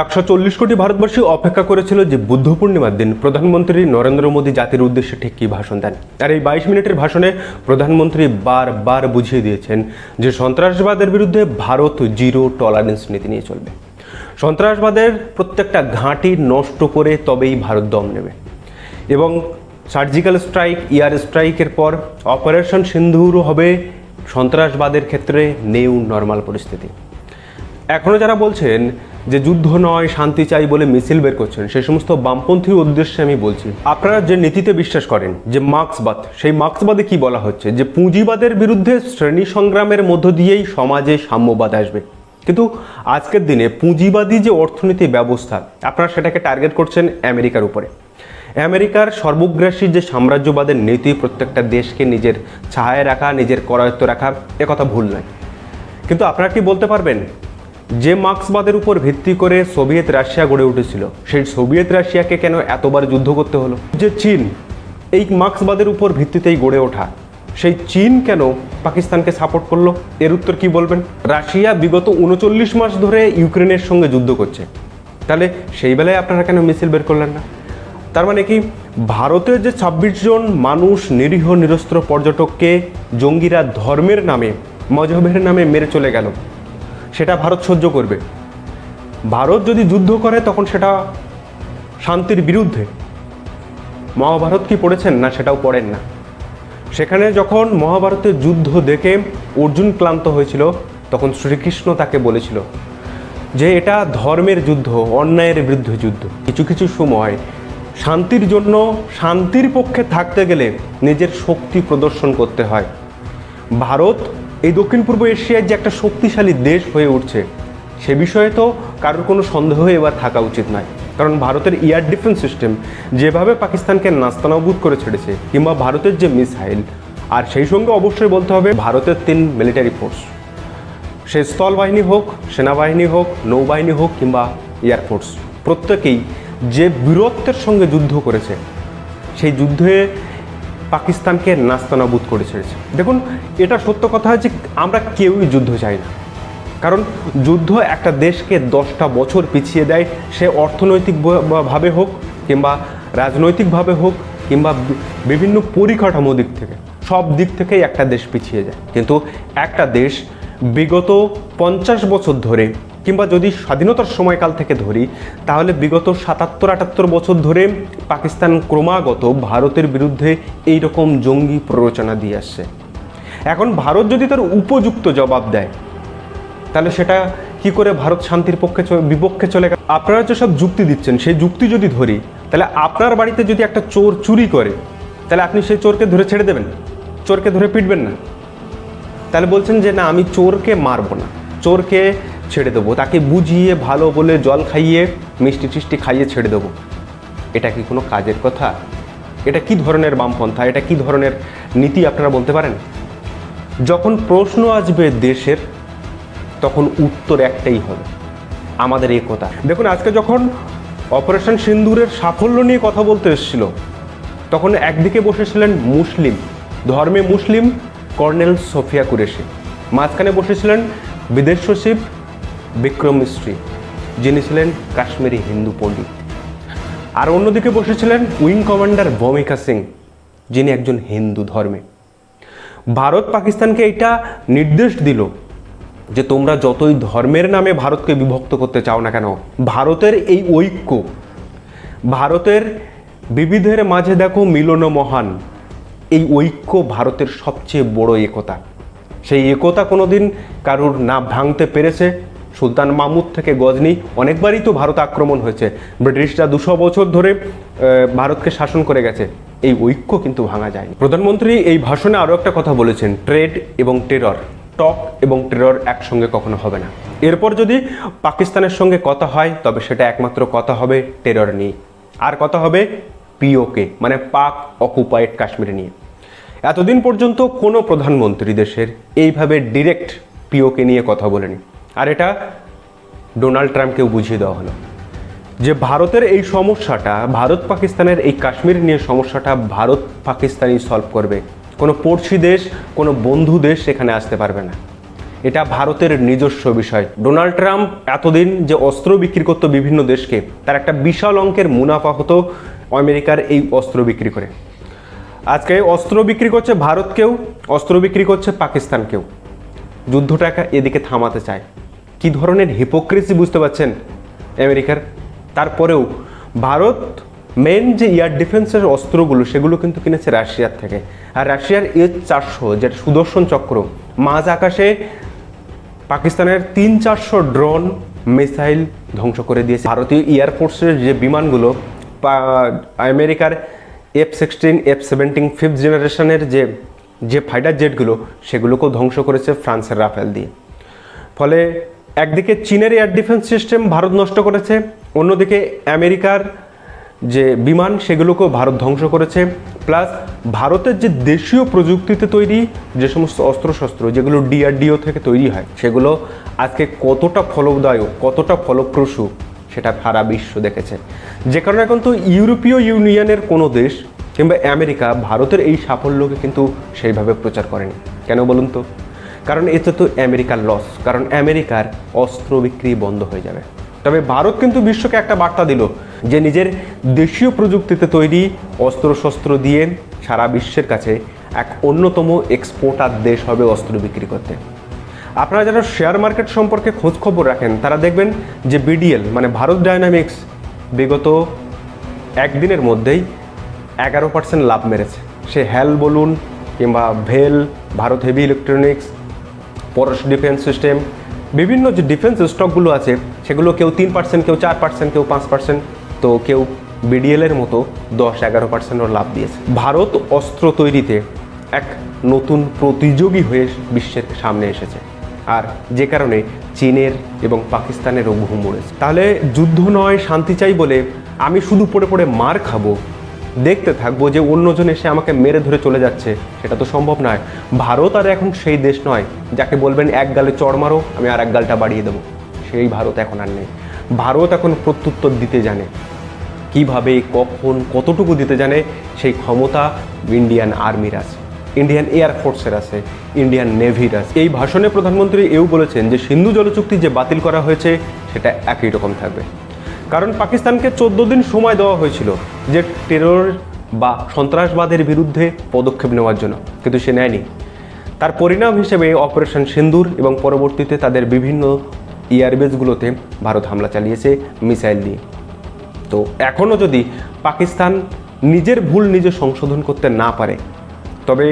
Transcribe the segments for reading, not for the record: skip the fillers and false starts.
140 কোটি ভারতবাসী অপেক্ষা করেছিল যে বুদ্ধ পূর্ণিমার দিন প্রধানমন্ত্রী নরেন্দ্র মোদী জাতির উদ্দেশ্যে ঠিক কী ভাষণ দেন। আর এই 22 মিনিটের ভাষণে প্রধানমন্ত্রী বারবার বুঝিয়ে দিয়েছেন যে সন্ত্রাসবাদের বিরুদ্ধে ভারত জিরো টলারেন্স নীতি নিয়ে চলবে। সন্ত্রাসবাদের প্রত্যেকটা ঘাঁটি নষ্ট করে তবেই ভারত দম নেবে এবং সার্জিক্যাল স্ট্রাইক, এয়ার স্ট্রাইকের পর অপারেশন সিন্দুর হবে সন্ত্রাসবাদের ক্ষেত্রে নিউ নর্মাল পরিস্থিতি। এখনও যারা বলছেন যে যুদ্ধ নয় শান্তি চাই বলে মিছিল বের করছেন, সেই সমস্ত বামপন্থীর উদ্দেশ্যে আমি বলছি, আপনারা যে নীতিতে বিশ্বাস করেন যে মার্ক্সবাদ, সেই মার্ক্সবাদে কি বলা হচ্ছে যে পুঁজিবাদের বিরুদ্ধে শ্রেণী সংগ্রামের মধ্য দিয়েই সমাজে সাম্যবাদ আসবে। কিন্তু আজকের দিনে পুঁজিবাদী যে অর্থনীতি ব্যবস্থা, আপনারা সেটাকে টার্গেট করছেন আমেরিকার উপরে। আমেরিকার সর্বগ্রাসী যে সাম্রাজ্যবাদের নীতি প্রত্যেকটা দেশকে নিজের ছায়ায় রাখা, নিজের করায়ত্ত রাখা, কথা ভুল নয়। কিন্তু আপনারা কি বলতে পারবেন যে মার্ক্সবাদের উপর ভিত্তি করে সোভিয়েত রাশিয়া গড়ে উঠেছিল, সেই সোভিয়েত রাশিয়াকে কেন এতবার যুদ্ধ করতে হলো? যে চীন এই মার্ক্সবাদের উপর ভিত্তিতেই গড়ে ওঠা, সেই চীন কেন পাকিস্তানকে সাপোর্ট করলো? এর উত্তর কি বলবেন? রাশিয়া বিগত 39 মাস ধরে ইউক্রেনের সঙ্গে যুদ্ধ করছে, তাহলে সেই বেলায় আপনারা কেন মিছিল বের করলেন না? তার মানে কি ভারতের যে 26 জন মানুষ, নিরীহ নিরস্ত্র পর্যটককে জঙ্গিরা ধর্মের নামে, মজহবের নামে মেরে চলে গেল, সেটা ভারত সহ্য করবে? ভারত যদি যুদ্ধ করে তখন সেটা শান্তির বিরুদ্ধে। মহাভারত কি পড়েছেন? না, সেটাও পড়েন না। সেখানে যখন মহাভারতের যুদ্ধ দেখে অর্জুন ক্লান্ত হয়েছিল, তখন শ্রীকৃষ্ণ তাকে বলেছিল যে এটা ধর্মের যুদ্ধ, অন্যায়ের বিরুদ্ধে যুদ্ধ। কিছু কিছু সময় শান্তির জন্য, শান্তির পক্ষে থাকতে গেলে নিজের শক্তি প্রদর্শন করতে হয়। ভারত এই দক্ষিণ পূর্ব এশিয়ার যে একটা শক্তিশালী দেশ হয়ে উঠছে, সে বিষয়ে তো কারোর কোনো সন্দেহ এবার থাকা উচিত নয়। কারণ ভারতের এয়ার ডিফেন্স সিস্টেম যেভাবে পাকিস্তানকে নাস্তানাবুদ করে ছেড়েছে, কিংবা ভারতের যে মিসাইল, আর সেই সঙ্গে অবশ্যই বলতে হবে ভারতের 3 মিলিটারি ফোর্স, সে স্থলবাহিনী হোক, সেনাবাহিনী হোক, নৌবাহিনী হোক কিংবা এয়ারফোর্স, প্রত্যেকেই যে বীরত্বের সঙ্গে যুদ্ধ করেছে, সেই যুদ্ধে পাকিস্তানকে নাস্তানাবুদ করে ছেড়েছে। দেখুন, এটা সত্য কথা যে আমরা কেউই যুদ্ধ চাই না, কারণ যুদ্ধ একটা দেশকে 10টা বছর পিছিয়ে দেয়। সে অর্থনৈতিকভাবে হোক কিংবা রাজনৈতিকভাবে হোক কিংবা বিভিন্ন পরিকাঠামো দিক থেকে, সব দিক থেকেই একটা দেশ পিছিয়ে যায়। কিন্তু একটা দেশ বিগত 50 বছর ধরে, কিংবা যদি স্বাধীনতার সময়কাল থেকে ধরি, তাহলে বিগত 77-78 বছর ধরে পাকিস্তান ক্রমাগত ভারতের বিরুদ্ধে এই রকম জঙ্গি প্ররোচনা দিয়ে আসছে। এখন ভারত যদি তার উপযুক্ত জবাব দেয়, তাহলে সেটা কি করে ভারত শান্তির বিপক্ষে চলে গেল? আপনারা যেসব যুক্তি দিচ্ছেন, সেই যুক্তি যদি ধরি, তাহলে আপনার বাড়িতে যদি একটা চোর চুরি করে, তাহলে আপনি সেই চোরকে ধরে ছেড়ে দেবেন? চোরকে ধরে পিটবেন না? তাহলে বলছেন যে না, আমি চোরকে মারবো না, চোরকে ছেড়ে দেবো, তাকে বুঝিয়ে ভালো বলে জল খাইয়ে, মিষ্টি টিষ্টি খাইয়ে ছেড়ে দেবো। এটা কি কোনো কাজের কথা? এটা কি ধরনের বামপন্থা? এটা কি ধরনের নীতি আপনারা বলতে পারেন? যখন প্রশ্ন আসবে দেশের, তখন উত্তর একটাই হবে, আমাদের একতা। দেখুন, আজকে যখন অপারেশন সিন্দুরের সাফল্য নিয়ে কথা বলতে এসেছিল, তখন একদিকে বসেছিলেন মুসলিম, ধর্মে মুসলিম কর্নেল সোফিয়া কুরেশি, মাঝখানে বসেছিলেন বিদেশ সচিব বিক্রম মিস্ত্রি, যিনি ছিলেন কাশ্মীরি হিন্দু পণ্ডিত, আর অন্যদিকে বসেছিলেন উইং কমান্ডার ভূমিকা সিং, যিনি একজন হিন্দু ধর্মে। ভারত পাকিস্তানকে এটা নির্দেশ দিল যে তোমরা যতই ধর্মের নামে ভারতকে বিভক্ত করতে চাও না কেন, ভারতের এই ঐক্য, ভারতের বিবিধের মাঝে দেখো মিলন মহান, এই ঐক্য ভারতের সবচেয়ে বড় একতা। সেই একতা কোনোদিন কারুর না ভাঙতে পেরেছে। সুলতান মাহমুদ থেকে গজনি অনেকবারই তো ভারত আক্রমণ হয়েছে, ব্রিটিশরা 200 বছর ধরে ভারতকে শাসন করে গেছে, এই ঐক্য কিন্তু ভাঙা যায়নি। প্রধানমন্ত্রী এই ভাষণে আরও একটা কথা বলেছেন, ট্রেড এবং টেরর, টক এবং টেরর একসঙ্গে কখনো হবে না। এরপর যদি পাকিস্তানের সঙ্গে কথা হয়, তবে সেটা একমাত্র কথা হবে টেরর নিয়ে, আর কথা হবে পিওকে, মানে পাক অকুপাইড কাশ্মীর নিয়ে। এতদিন পর্যন্ত কোনো প্রধানমন্ত্রী দেশের এইভাবে ডিরেক্ট পিওকে নিয়ে কথা বলেনি, আর এটা ডোনাল্ড ট্রাম্পকেও বুঝিয়ে দেওয়া হলো যে ভারতের এই সমস্যাটা, ভারত পাকিস্তানের এই কাশ্মীর নিয়ে সমস্যাটা ভারত পাকিস্তানই সলভ করবে, কোনো পড়শি দেশ, কোনো বন্ধু দেশ এখানে আসতে পারবে না। এটা ভারতের নিজস্ব বিষয়। ডোনাল্ড ট্রাম্প এতদিন যে অস্ত্র বিক্রি করতো বিভিন্ন দেশকে, তার একটা বিশাল অঙ্কের মুনাফা হতো আমেরিকার এই অস্ত্র বিক্রি করে। আজকে অস্ত্র বিক্রি করছে ভারতকেও, অস্ত্র বিক্রি করছে পাকিস্তানকেও। যুদ্ধটাকে এদিকে থামাতে চায়। কি ধরনের হিপোক্রেসি বুঝতে পারছেন আমেরিকার? তারপরেও ভারত মেন যে এয়ার ডিফেন্সের অস্ত্রগুলো সেগুলো কিন্তু কিনেছে রাশিয়ার থেকে। আর রাশিয়ার S-400 যেটা সুদর্শন চক্র, মাঝ আকাশে পাকিস্তানের 300-400 ড্রোন মিসাইল ধ্বংস করে দিয়েছে। ভারতীয় এয়ারফোর্সের যে বিমানগুলো, আমেরিকার F-16, F-17 5th জেনারেশনের যে ফাইটার জেটগুলো, সেগুলোকেও ধ্বংস করেছে ফ্রান্সের রাফেল দিয়ে। ফলে একদিকে চীনের এয়ার ডিফেন্স সিস্টেম ভারত নষ্ট করেছে, অন্যদিকে আমেরিকার যে বিমান সেগুলোকেও ভারত ধ্বংস করেছে। প্লাস ভারতের যে দেশীয় প্রযুক্তিতে তৈরি যে সমস্ত অস্ত্রশস্ত্র যেগুলো DRDO থেকে তৈরি হয়, সেগুলো আজকে কতটা ফলদায়ক, কতটা ফলপ্রসূ সেটা সারা বিশ্ব দেখেছে। যে কারণে কিন্তু ইউরোপীয় ইউনিয়নের কোনো দেশ কিংবা আমেরিকা ভারতের এই সাফল্যকে কিন্তু সেইভাবে প্রচার করেনি। কেন বলুন তো? কারণ এতে তো আমেরিকার লস, কারণ আমেরিকার অস্ত্র বিক্রি বন্ধ হয়ে যাবে। তবে ভারত কিন্তু বিশ্বকে একটা বার্তা দিল যে নিজের দেশীয় প্রযুক্তিতে তৈরি অস্ত্রশস্ত্র দিয়ে সারা বিশ্বের কাছে এক অন্যতম এক্সপোর্টার দেশ হবে অস্ত্র বিক্রি করতে। আপনারা যারা শেয়ার মার্কেট সম্পর্কে খোঁজ খবর রাখেন তারা দেখবেন যে BDL মানে ভারত ডায়নামিক্স বিগত একদিনের মধ্যেই 11% লাভ মেরেছে। সে হ্যাল বলুন কিংবা ভেল, ভারত হেভি ইলেকট্রনিক্স, পরশ ডিফেন্স সিস্টেম, বিভিন্ন যে ডিফেন্স স্টকগুলো আছে সেগুলো কেউ 3%, কেউ 4%, কেউ 5%, তো কেউ BDL-এর মতো 10-11%-ও লাভ দিয়েছে। ভারত অস্ত্র তৈরিতে এক নতুন প্রতিযোগী হয়ে বিশ্বের সামনে এসেছে, আর যে কারণে চীনের এবং পাকিস্তানেরও ঘুম উড়েছে। তাহলে যুদ্ধ নয়, শান্তি চাই বলে আমি শুধু পড়ে পড়ে মার খাবো, দেখতে থাকবো যে অন্যজন এসে আমাকে মেরে ধরে চলে যাচ্ছে, সেটা তো সম্ভব নয়। ভারত আর এখন সেই দেশ নয় যাকে বলবেন এক গালে চড় মারো, আমি আর এক গালটা বাড়িয়ে দেবো। সেই ভারত এখন আর নেই। ভারত এখন প্রত্যুত্তর দিতে জানে, কিভাবে, কখন, কতটুকু দিতে জানে সেই ক্ষমতা ইন্ডিয়ান আর্মির আছে, ইন্ডিয়ান এয়ারফোর্সের আছে, ইন্ডিয়ান নেভির আছে। এই ভাষণে প্রধানমন্ত্রী এও বলেছেন যে সিন্ধু জলচুক্তি যে বাতিল করা হয়েছে সেটা একই রকম থাকবে। কারণ পাকিস্তানকে 14 দিন সময় দেওয়া হয়েছিল যে টেরর বা সন্ত্রাসবাদের বিরুদ্ধে পদক্ষেপ নেওয়ার জন্য, কিন্তু সে নেয়নি। তার পরিণাম হিসেবে অপারেশন সিন্দুর এবং পরবর্তীতে তাদের বিভিন্ন এয়ারবেসগুলোতে ভারত হামলা চালিয়েছে মিসাইল দিয়ে। তো এখনও যদি পাকিস্তান নিজের ভুল নিজে সংশোধন করতে না পারে, তবে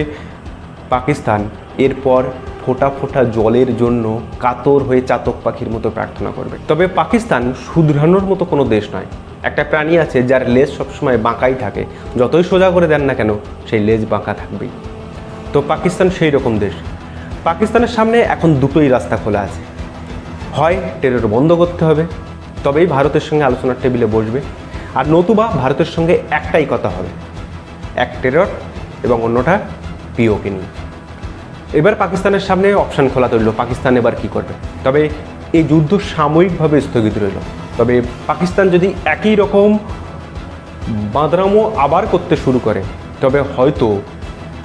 পাকিস্তান এরপর ফোঁটা ফোঁটা জলের জন্য কাতর হয়ে চাতক পাখির মতো প্রার্থনা করবে। তবে পাকিস্তান শুধরানোর মতো কোনো দেশ নয়। একটা প্রাণী আছে যার লেজ সবসময় বাঁকাই থাকে, যতই সোজা করে দেন না কেন সেই লেজ বাঁকা থাকবেই। তো পাকিস্তান সেই রকম দেশ। পাকিস্তানের সামনে এখন দুটোই রাস্তা খোলা আছে, হয় টেরর বন্ধ করতে হবে, তবেই ভারতের সঙ্গে আলোচনার টেবিলে বসবে, আর নতুবা ভারতের সঙ্গে একটাই কথা হবে, এক টেরর এবং অন্যটা POK নিয়ে। এবার পাকিস্তানের সামনে অপশান খোলা রইল, পাকিস্তান এবার কি করবে। তবে এই যুদ্ধ সাময়িকভাবে স্থগিত রইল। তবে পাকিস্তান যদি একই রকম বাঁদরামো আবার করতে শুরু করে, তবে হয়তো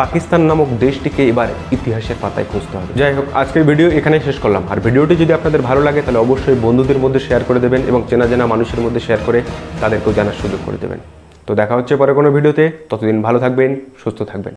পাকিস্তান নামক দেশটিকে এবার ইতিহাসের পাতায় খুঁজতে হবে। যাই হোক, আজকের ভিডিও এখানেই শেষ করলাম। আর ভিডিওটি যদি আপনাদের ভালো লাগে তাহলে অবশ্যই বন্ধুদের মধ্যে শেয়ার করে দেবেন এবং চেনা জানা মানুষের মধ্যে শেয়ার করে তাদেরকেও জানার সুযোগ করে দেবেন। তো দেখা হচ্ছে পরে কোনো ভিডিওতে, ততদিন ভালো থাকবেন, সুস্থ থাকবেন।